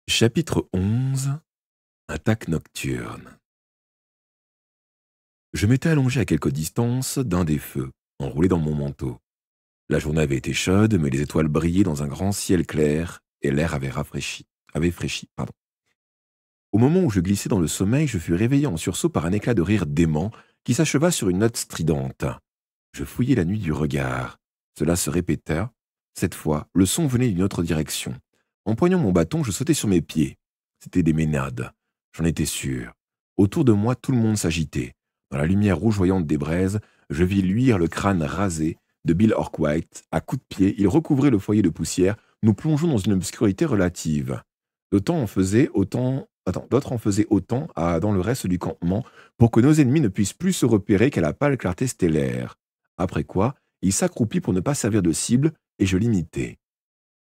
Chapitre 11. Attaque nocturne. Je m'étais allongé à quelque distance d'un des feux, enroulé dans mon manteau. La journée avait été chaude, mais les étoiles brillaient dans un grand ciel clair et l'air avait fraîchi. Au moment où je glissais dans le sommeil, je fus réveillé en sursaut par un éclat de rire dément qui s'acheva sur une note stridente. Je fouillai la nuit du regard. Cela se répéta. Cette fois, le son venait d'une autre direction. Empoignant mon bâton, je sautai sur mes pieds. C'étaient des ménades. J'en étais sûr. Autour de moi, tout le monde s'agitait. Dans la lumière rougeoyante des braises, je vis luire le crâne rasé de Bill Orkwhite. À coups de pied, il recouvrait le foyer de poussière. Nous plongeons dans une obscurité relative. D'autres en faisaient autant dans le reste du campement pour que nos ennemis ne puissent plus se repérer qu'à la pâle clarté stellaire. Après quoi, il s'accroupit pour ne pas servir de cible, et je l'imitai.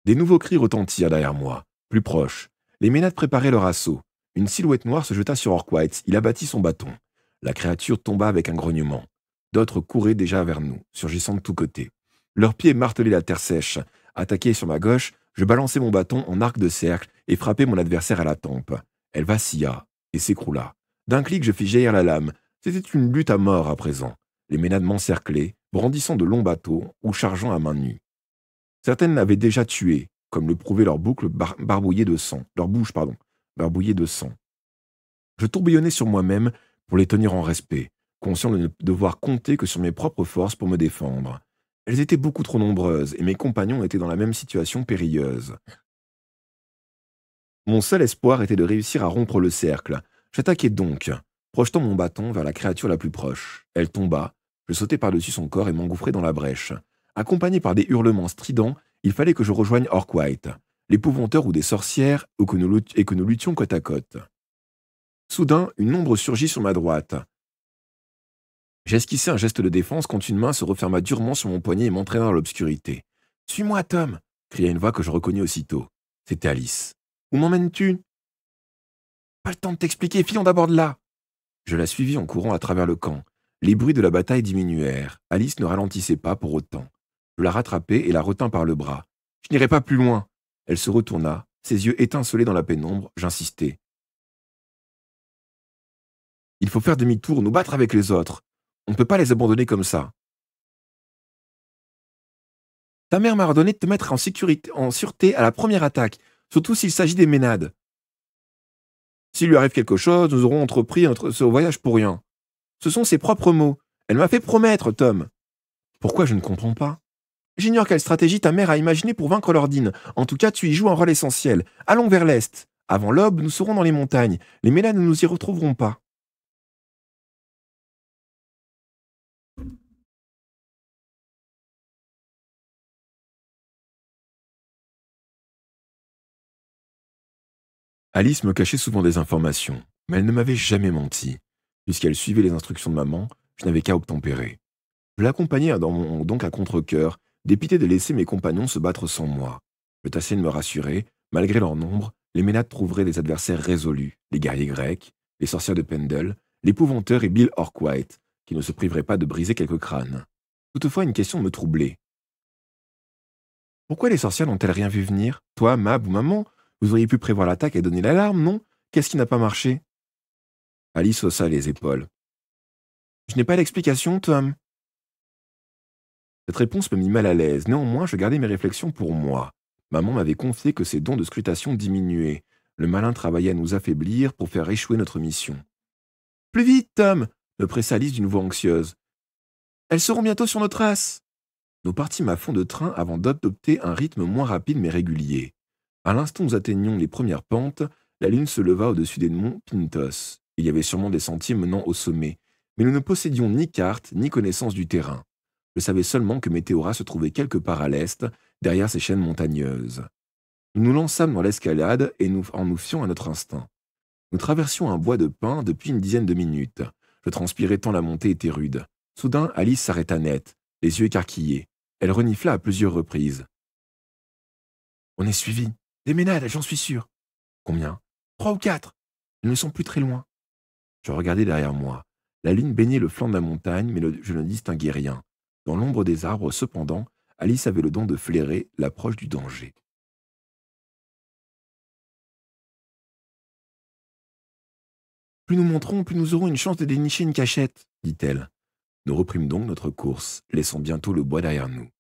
Des nouveaux cris retentirent derrière moi, plus proches. Les ménades préparaient leur assaut. Une silhouette noire se jeta sur Orkwhite. Il abattit son bâton. La créature tomba avec un grognement. D'autres couraient déjà vers nous, surgissant de tous côtés. Leurs pieds martelaient la terre sèche. Attaqué sur ma gauche, je balançai mon bâton en arc de cercle et frappai mon adversaire à la tempe. Elle vacilla et s'écroula. D'un clic, je fis jaillir la lame. C'était une lutte à mort à présent. Les ménades m'encerclaient, brandissant de longs bateaux ou chargeant à main nue. Certaines l'avaient déjà tué, comme le prouvaient leurs boucles barbouillées de sang. Leurs bouches, barbouillées de sang. Je tourbillonnais sur moi-même pour les tenir en respect, conscient de ne devoir compter que sur mes propres forces pour me défendre. Elles étaient beaucoup trop nombreuses, et mes compagnons étaient dans la même situation périlleuse. Mon seul espoir était de réussir à rompre le cercle. J'attaquai donc, projetant mon bâton vers la créature la plus proche. Elle tomba, je sautai par-dessus son corps et m'engouffrai dans la brèche. Accompagné par des hurlements stridents, il fallait que je rejoigne Orkwhite, l'épouvanteur ou des sorcières, et que nous luttions côte à côte. Soudain, une ombre surgit sur ma droite. J'esquissai un geste de défense quand une main se referma durement sur mon poignet et m'entraîna dans l'obscurité. « Suis-moi, Tom !» cria une voix que je reconnus aussitôt. C'était Alice. « Où m'emmènes-tu »« Pas le temps de t'expliquer, filons d'abord de là !» Je la suivis en courant à travers le camp. Les bruits de la bataille diminuèrent. Alice ne ralentissait pas pour autant. Je la rattrapai et la retins par le bras. « Je n'irai pas plus loin !» Elle se retourna, ses yeux étincelaient dans la pénombre. J'insistai. « Il faut faire demi-tour, nous battre avec les autres. On ne peut pas les abandonner comme ça. » Ta mère m'a ordonné de te mettre en sûreté à la première attaque, surtout s'il s'agit des ménades. S'il lui arrive quelque chose, nous aurons entrepris ce voyage pour rien. Ce sont ses propres mots. Elle m'a fait promettre, Tom. Pourquoi je ne comprends pas? J'ignore quelle stratégie ta mère a imaginée pour vaincre Lordine. En tout cas, tu y joues un rôle essentiel. Allons vers l'est. Avant l'aube, nous serons dans les montagnes. Les ménades ne nous y retrouveront pas. Alice me cachait souvent des informations, mais elle ne m'avait jamais menti. Puisqu'elle suivait les instructions de maman, je n'avais qu'à obtempérer. Je l'accompagnais donc à contre-cœur, dépité de laisser mes compagnons se battre sans moi. Je tâchais de me rassurer, malgré leur nombre, les ménades trouveraient des adversaires résolus, les guerriers grecs, les sorcières de Pendle, l'épouvanteur et Bill Orkwhite, qui ne se priveraient pas de briser quelques crânes. Toutefois, une question me troublait. Pourquoi les sorcières n'ont-elles rien vu venir? Toi, Mab ou maman, vous auriez pu prévoir l'attaque et donner l'alarme, non? Qu'est-ce qui n'a pas marché? Alice haussa les épaules. Je n'ai pas d'explication, Tom. Cette réponse me mit mal à l'aise. Néanmoins, je gardai mes réflexions pour moi. Maman m'avait confié que ses dons de scrutation diminuaient. Le malin travaillait à nous affaiblir pour faire échouer notre mission. « Plus vite, Tom !» me pressa Alice d'une voix anxieuse. « Elles seront bientôt sur nos traces !» Nous partîmes à fond de train avant d'adopter un rythme moins rapide mais régulier. À l'instant où nous atteignions les premières pentes, la lune se leva au-dessus des monts Pintos. Il y avait sûrement des sentiers menant au sommet, mais nous ne possédions ni carte ni connaissance du terrain. Je savais seulement que Météora se trouvait quelque part à l'est, derrière ces chaînes montagneuses. Nous nous lançâmes dans l'escalade et en nous fiant à notre instinct. Nous traversions un bois de pins depuis une dizaine de minutes. Je transpirais tant la montée était rude. Soudain, Alice s'arrêta net, les yeux écarquillés. Elle renifla à plusieurs reprises. « On est suivis. Des ménades, j'en suis sûr. »« Combien ? 3 ou 4. Ils ne sont plus très loin. » Je regardai derrière moi. La lune baignait le flanc de la montagne, mais je ne distinguais rien. Dans l'ombre des arbres, cependant, Alice avait le don de flairer l'approche du danger. Plus nous monterons, plus nous aurons une chance de dénicher une cachette, dit-elle. Nous reprîmes donc notre course, laissant bientôt le bois derrière nous.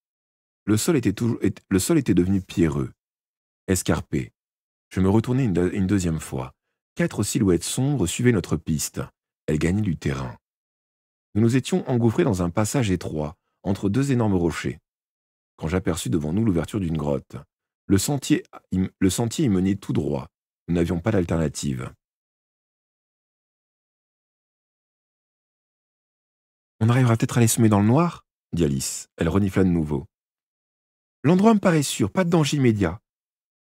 Le sol était devenu pierreux, escarpé. Je me retournai une deuxième fois. 4 silhouettes sombres suivaient notre piste. Elles gagnaient du terrain. Nous nous étions engouffrés dans un passage étroit, entre 2 énormes rochers. Quand j'aperçus devant nous l'ouverture d'une grotte, le sentier y menait tout droit. Nous n'avions pas d'alternative. On arrivera peut-être à les semer dans le noir, dit Alice. Elle renifla de nouveau. L'endroit me paraît sûr, pas de danger immédiat.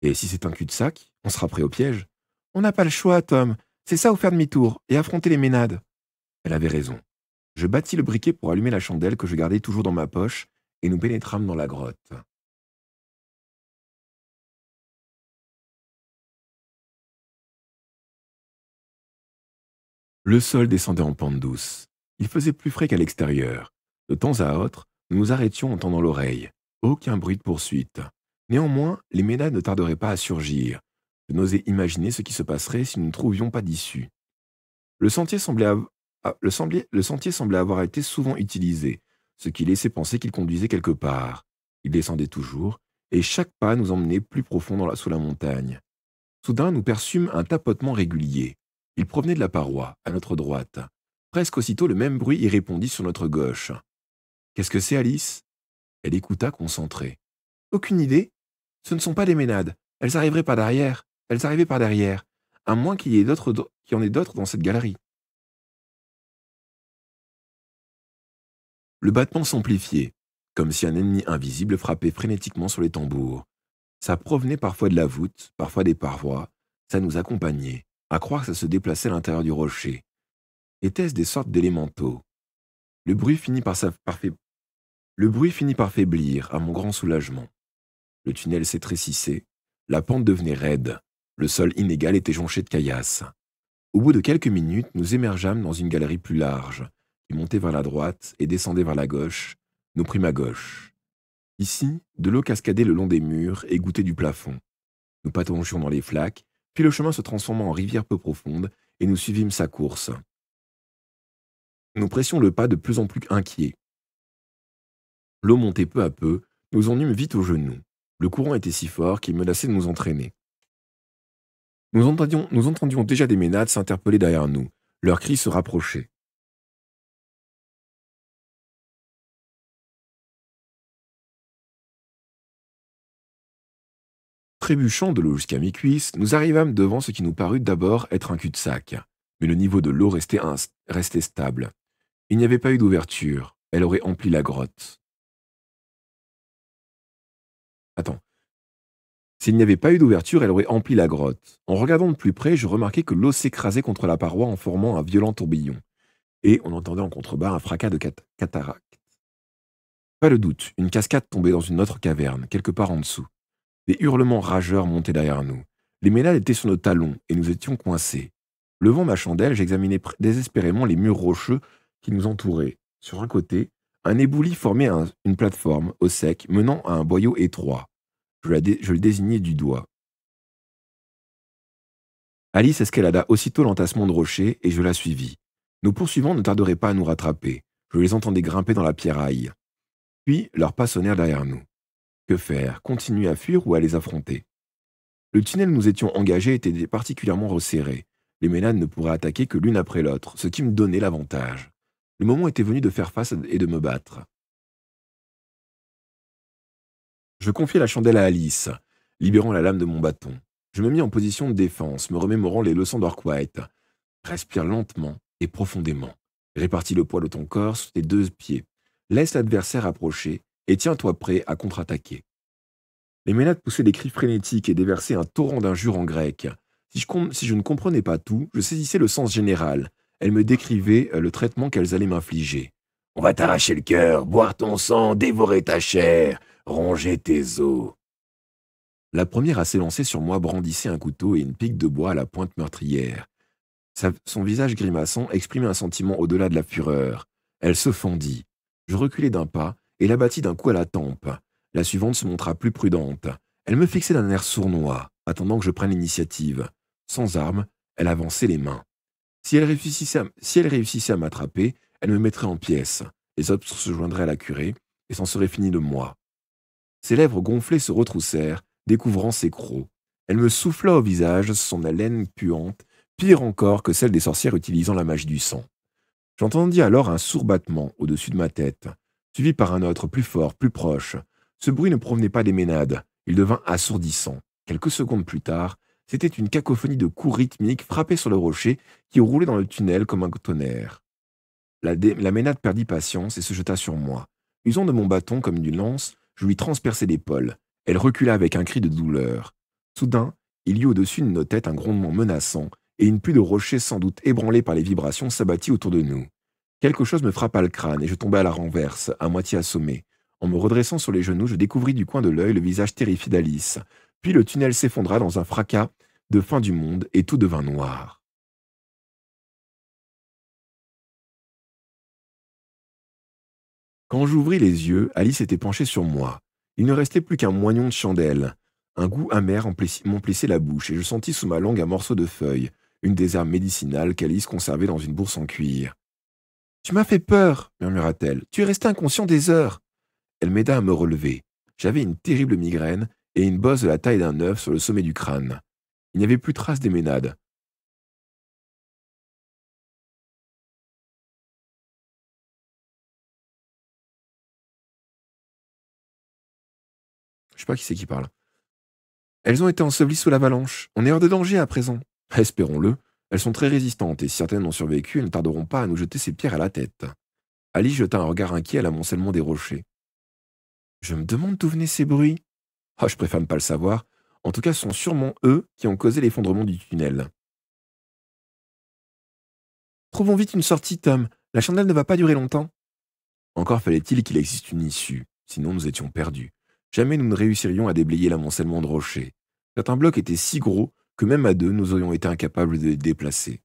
Et si c'est un cul-de-sac, on sera prêt au piège. On n'a pas le choix, Tom. C'est ça ou faire demi-tour et affronter les ménades. Elle avait raison. Je battis le briquet pour allumer la chandelle que je gardais toujours dans ma poche et nous pénétrâmes dans la grotte. Le sol descendait en pente douce. Il faisait plus frais qu'à l'extérieur. De temps à autre, nous nous arrêtions en tendant l'oreille. Aucun bruit de poursuite. Néanmoins, les ménades ne tarderaient pas à surgir. Je n'osais imaginer ce qui se passerait si nous ne trouvions pas d'issue. Le sentier semblait avoir été souvent utilisé, ce qui laissait penser qu'il conduisait quelque part. Il descendait toujours, et chaque pas nous emmenait plus profond sous la montagne. Soudain, nous perçûmes un tapotement régulier. Il provenait de la paroi, à notre droite. Presque aussitôt, le même bruit y répondit sur notre gauche. Qu'est-ce que c'est, Alice? Elle écouta concentrée. Aucune idée. Ce ne sont pas des ménades. Elles arriveraient par derrière. Elles arrivaient par derrière. À moins qu'il y en ait d'autres dans cette galerie. Le battement s'amplifiait, comme si un ennemi invisible frappait frénétiquement sur les tambours. Ça provenait parfois de la voûte, parfois des parois. Ça nous accompagnait, à croire que ça se déplaçait à l'intérieur du rocher. Étaient-ce des sortes d'élémentaux? Le bruit finit par faiblir, à mon grand soulagement. Le tunnel s'étrécissait, la pente devenait raide, le sol inégal était jonché de caillasses. Au bout de quelques minutes, nous émergeâmes dans une galerie plus large, qui montait vers la droite et descendait vers la gauche. Nous prîmes à gauche. Ici, de l'eau cascadait le long des murs et goûtait du plafond. Nous pataugions dans les flaques, puis le chemin se transforma en rivière peu profonde, et nous suivîmes sa course. Nous pressions le pas de plus en plus inquiets. L'eau montait peu à peu, nous en eûmes vite aux genoux. Le courant était si fort qu'il menaçait de nous entraîner. Nous entendions déjà des ménades s'interpeller derrière nous. Leurs cris se rapprochaient. Trébuchant de l'eau jusqu'à mi-cuisse, nous arrivâmes devant ce qui nous parut d'abord être un cul-de-sac. Mais le niveau de l'eau restait stable. Il n'y avait pas eu d'ouverture. Elle aurait empli la grotte. Attends. S'il n'y avait pas eu d'ouverture, elle aurait empli la grotte. En regardant de plus près, je remarquai que l'eau s'écrasait contre la paroi en formant un violent tourbillon. Et on entendait en contrebas un fracas de cataracte. Pas de doute, une cascade tombait dans une autre caverne, quelque part en dessous. Des hurlements rageurs montaient derrière nous. Les ménades étaient sur nos talons et nous étions coincés. Levant ma chandelle, j'examinais désespérément les murs rocheux qui nous entouraient. Sur un côté, un éboulis formait une plateforme au sec menant à un boyau étroit. Je le désignai du doigt. Alice escalada aussitôt l'entassement de rochers et je la suivis. Nos poursuivants ne tarderaient pas à nous rattraper. Je les entendais grimper dans la pierraille. Puis leurs pas sonnèrent derrière nous. Que faire? Continuer à fuir ou à les affronter? Le tunnel où nous étions engagés était particulièrement resserré. Les ménades ne pourraient attaquer que l'une après l'autre, ce qui me donnait l'avantage. Le moment était venu de faire face et de me battre. Je confiai la chandelle à Alice, libérant la lame de mon bâton. Je me mis en position de défense, me remémorant les leçons d'Orquite. Respire lentement et profondément. Répartis le poids de ton corps sur tes 2 pieds. Laisse l'adversaire approcher et tiens-toi prêt à contre-attaquer. Les ménades poussaient des cris frénétiques et déversaient un torrent d'injures en grec. Si je ne comprenais pas tout, je saisissais le sens général. Elles me décrivaient le traitement qu'elles allaient m'infliger. On va t'arracher le cœur, boire ton sang, dévorer ta chair, ronger tes os. La première à s'élancer sur moi brandissait un couteau et une pique de bois à la pointe meurtrière. Son visage grimaçant exprimait un sentiment au-delà de la fureur. Elle se fendit. Je reculai d'un pas et la battis d'un coup à la tempe. La suivante se montra plus prudente. Elle me fixait d'un air sournois, attendant que je prenne l'initiative. Sans arme, elle avançait les mains. Si elle réussissait à m'attraper, elle me mettrait en pièces. Les autres se joindraient à la curée, et c'en serait fini de moi. Ses lèvres gonflées se retroussèrent, découvrant ses crocs. Elle me souffla au visage son haleine puante, pire encore que celle des sorcières utilisant la magie du sang. J'entendis alors un sourd battement au-dessus de ma tête, suivi par un autre plus fort, plus proche. Ce bruit ne provenait pas des ménades, il devint assourdissant. Quelques secondes plus tard, c'était une cacophonie de coups rythmiques frappés sur le rocher qui roulait dans le tunnel comme un tonnerre. La ménade perdit patience et se jeta sur moi. Usant de mon bâton comme d'une lance, je lui transperçai l'épaule. Elle recula avec un cri de douleur. Soudain, il y eut au-dessus de nos têtes un grondement menaçant, et une pluie de rochers sans doute ébranlés par les vibrations s'abattit autour de nous. Quelque chose me frappa le crâne et je tombai à la renverse, à moitié assommé. En me redressant sur les genoux, je découvris du coin de l'œil le visage terrifié d'Alice. Puis le tunnel s'effondra dans un fracas de fin du monde et tout devint noir. Quand j'ouvris les yeux, Alice était penchée sur moi. Il ne restait plus qu'un moignon de chandelle. Un goût amer m'emplissait la bouche et je sentis sous ma langue un morceau de feuille, une des herbes médicinales qu'Alice conservait dans une bourse en cuir. Tu m'as fait peur, murmura-t-elle. Tu es resté inconscient des heures. Elle m'aida à me relever. J'avais une terrible migraine et une bosse de la taille d'un œuf sur le sommet du crâne. Il n'y avait plus trace des ménades. Je sais pas qui c'est qui parle. Elles ont été ensevelies sous l'avalanche. On est hors de danger à présent. Espérons-le. Elles sont très résistantes et si certaines ont survécu, elles ne tarderont pas à nous jeter ces pierres à la tête. Alice jeta un regard inquiet à l'amoncellement des rochers. Je me demande d'où venaient ces bruits. Ah, je préfère ne pas le savoir. En tout cas, ce sont sûrement eux qui ont causé l'effondrement du tunnel. Trouvons vite une sortie, Tom. La chandelle ne va pas durer longtemps. Encore fallait-il qu'il existe une issue, sinon nous étions perdus. Jamais nous ne réussirions à déblayer l'amoncellement de rochers. Certains blocs étaient si gros que même à deux, nous aurions été incapables de les déplacer.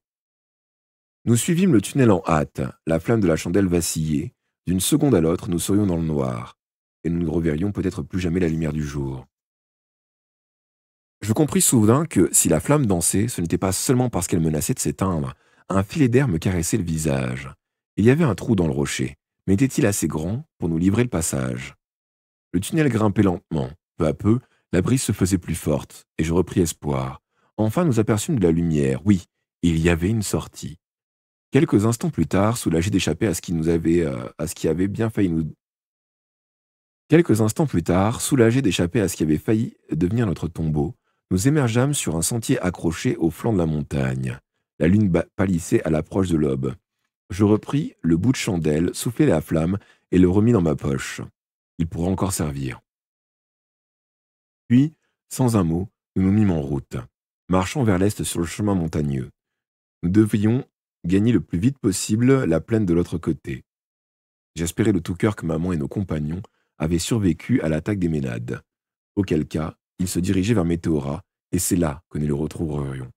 Nous suivîmes le tunnel en hâte. La flamme de la chandelle vacillait. D'une seconde à l'autre, nous serions dans le noir. Et nous ne reverrions peut-être plus jamais la lumière du jour. Je compris soudain que, si la flamme dansait, ce n'était pas seulement parce qu'elle menaçait de s'éteindre. Un filet d'air me caressait le visage. Il y avait un trou dans le rocher, mais était-il assez grand pour nous livrer le passage? Le tunnel grimpait lentement. Peu à peu, la brise se faisait plus forte, et je repris espoir. Enfin, nous aperçûmes de la lumière. Oui, il y avait une sortie. Quelques instants plus tard, soulagés d'échapper à ce qui avait bien failli nous... Quelques instants plus tard, soulagés d'échapper à ce qui avait failli devenir notre tombeau, nous émergeâmes sur un sentier accroché au flanc de la montagne. La lune pâlissait à l'approche de l'aube. Je repris le bout de chandelle, soufflai la flamme et le remis dans ma poche. Il pourra encore servir. Puis, sans un mot, nous nous mîmes en route, marchant vers l'est sur le chemin montagneux. Nous devions gagner le plus vite possible la plaine de l'autre côté. J'espérais de tout cœur que maman et nos compagnons avaient survécu à l'attaque des Ménades. Auquel cas, ils se dirigeaient vers Météora, et c'est là que nous les retrouverions.